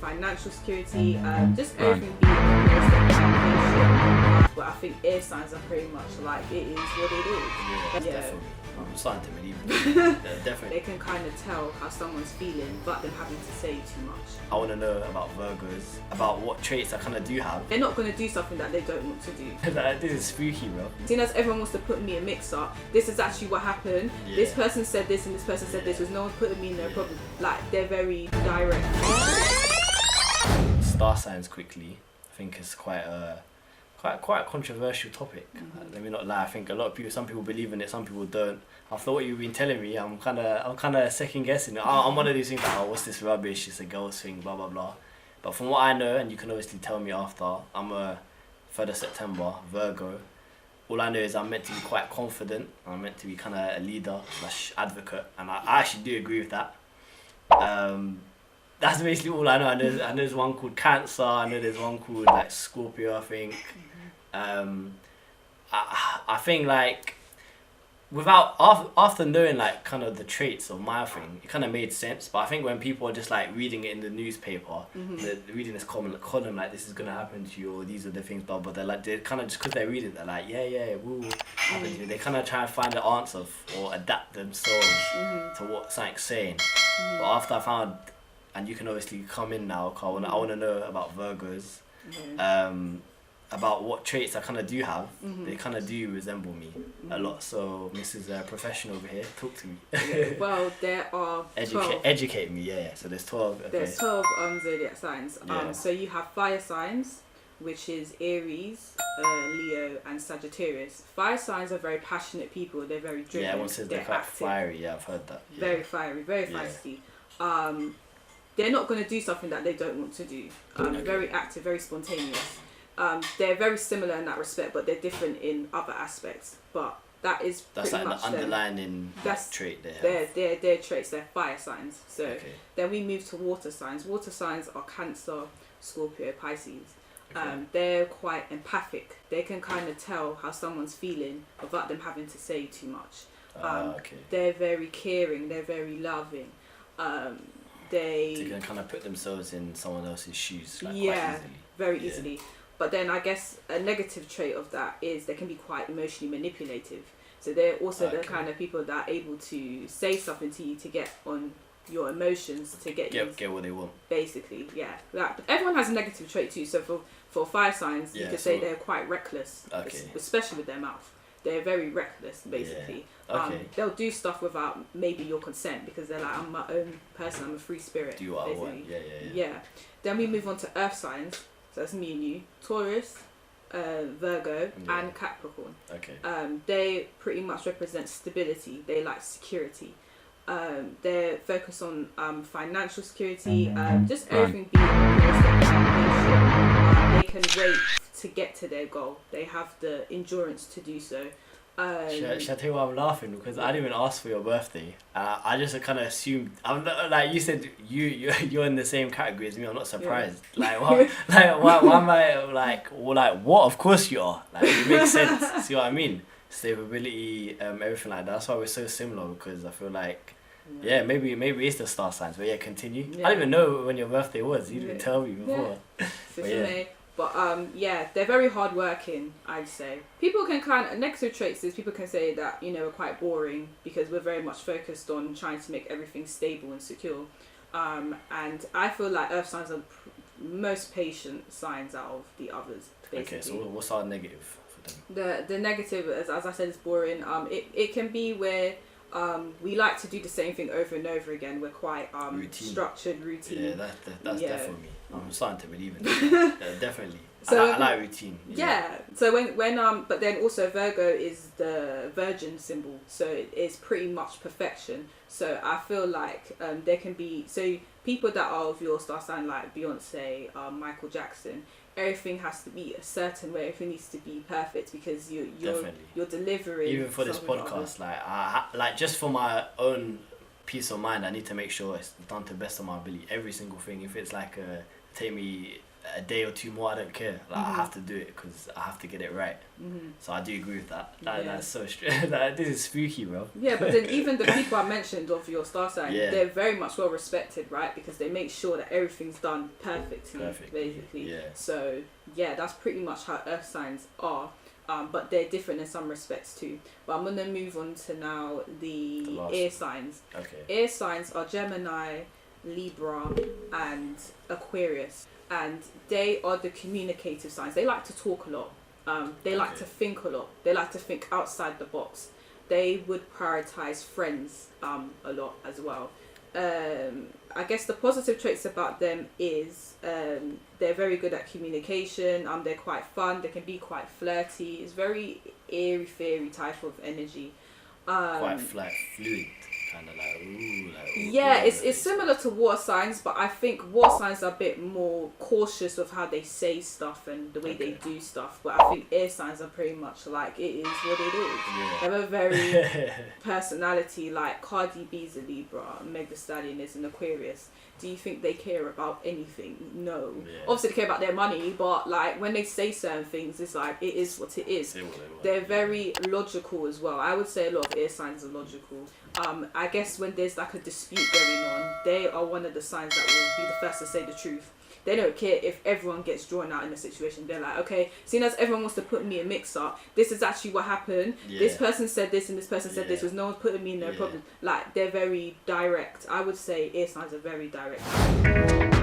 financial security, just everything being a step foundation. But I think air signs are pretty much like it is what it is. Yeah, definitely. I'm starting to believe it. Yeah, definitely. They can kind of tell how someone's feeling without them having to say too much. I want to know about Virgos, about what traits I kind of do have. They're not going to do something that they don't want to do. This is spooky, bro. Seeing as everyone wants to put me in a mix-up, this is actually what happened. Yeah. This person said this and this person said this. Was no one putting me in no problem. Like, they're very direct. Star signs quickly. I think it's quite a controversial topic. Let me not lie. I think a lot of people, some people believe in it, some people don't. After what you've been telling me, I'm kind of second guessing it. I'm one of these things like, oh, what's this rubbish? It's a girls thing, blah blah blah. But from what I know, and you can obviously tell me after, I'm a 3rd of September Virgo. All I know is I'm meant to be quite confident. I'm meant to be kind of a leader / advocate, and I actually do agree with that. That's basically all I know. I know there's one called Cancer. I know there's one called like Scorpio, I think. I think like after knowing like kind of the traits of my thing, it kind of made sense. But I think when people are just like reading it in the newspaper, they're reading this column like this is gonna happen to you, or these are the things, but they're kind of just because they're reading, they're like it will happen to you. They kind of try and find the answer or adapt themselves to what something's saying. But after I found, and you can obviously come in now, cause I want to know about Virgos. About what traits I kind of do have. They kind of do resemble me a lot. So Mrs. Professional over here, talk to me. Well, there are 12. Educate me, yeah. So there's 12. Okay. There's 12 zodiac signs. Yeah. So you have fire signs, which is Aries, Leo, and Sagittarius. Fire signs are very passionate people. They're very driven. Yeah, everyone says they're quite active, fiery. Yeah, I've heard that. Yeah. Very fiery, very feisty. They're not going to do something that they don't want to do. Very active, very spontaneous. They're very similar in that respect, but they're different in other aspects. But that's like much the underlying trait there. Their traits. They're fire signs. So then we move to water signs. Water signs are Cancer, Scorpio, Pisces. They're quite empathic. They can kind of tell how someone's feeling without them having to say too much. They're very caring. They're very loving. They can kind of put themselves in someone else's shoes. Like, quite easily. Very easily. But then I guess a negative trait of that is they can be quite emotionally manipulative. So they're also the kind of people that are able to say something to you to get on your emotions, to get what they want. Basically, yeah. Like, everyone has a negative trait too. So for fire signs, you could say they're quite reckless, especially with their mouth. They're very reckless, basically. Yeah. They'll do stuff without maybe your consent because they're like, I'm my own person, I'm a free spirit. Do what basically. I want. Yeah. Then we move on to earth signs. So that's me and you. Taurus, Virgo, and Capricorn. They pretty much represent stability. They like security. They're focused on financial security, just everything being a step foundation. They can wait to get to their goal. They have the endurance to do so. Should I tell you why I'm laughing? Because I didn't even ask for your birthday. I just kind of assumed. I'm not, like you said, you're in the same category as me. I'm not surprised. Yeah. Why am I like what? Of course you are. Like, it makes sense. See what I mean? Stability, everything like that. That's why we're so similar. Because I feel like, maybe it's the star signs. But continue. Yeah. I didn't even know when your birthday was. You didn't tell me before. But they're very hardworking, I'd say. People can negative traits is people can say that, we're quite boring because we're very much focused on trying to make everything stable and secure. And I feel like earth signs are most patient signs out of the others, basically. Okay, so what's our negative for them? The negative, as I said, is boring. It can be where we like to do the same thing over and over again. We're quite structured, routine. Yeah, that's definitely me. I'm starting to believe in it. Definitely. So I like routine. Yeah. So when but then also Virgo is the virgin symbol, so it is pretty much perfection. So I feel like there can be people that are of your star sign like Beyonce, Michael Jackson. Everything has to be a certain way. Everything needs to be perfect because you're delivering. Even for this podcast, like just for my own peace of mind, I need to make sure it's done to the best of my ability. Every single thing. If it's like take me a day or two more, I don't care. Like I have to do it because I have to get it right. So I do agree with that. That's so this is spooky, bro. Yeah, but then even the people I mentioned of your star sign, they're very much well respected, right? Because they make sure that everything's done perfectly. Basically. Yeah. So yeah, that's pretty much how earth signs are. But they're different in some respects too. But I'm gonna move on to now the air signs. Okay. Air signs are Gemini, Libra, and Aquarius, and they are the communicative signs. They like to talk a lot. They like to think a lot. They like to think outside the box. They would prioritize friends a lot as well. I guess the positive traits about them is they're very good at communication. They're quite fun. They can be quite flirty. It's very airy fairy type of energy. Quite fluid, kind of like ooh. Yeah, it's similar to water signs, but I think water signs are a bit more cautious of how they say stuff and the way they do stuff. But I think air signs are pretty much like it is what it is. Yeah. They have a very personality. Like Cardi B's a Libra, Meg Thee Stallion is an Aquarius. Do you think they care about anything? No. Yeah. Obviously they care about their money, but like when they say certain things, it's like it is what it is. They're very logical as well. I would say a lot of air signs are logical. I guess when there's like a dispute going on, they are one of the signs that will be the first to say the truth. They don't care if everyone gets drawn out in a situation. They're like, okay, seeing as everyone wants to put me in a mix-up, this is actually what happened. Yeah. This person said this and this person said this, because no one's putting me in no problem. Like, they're very direct. I would say air signs are very direct.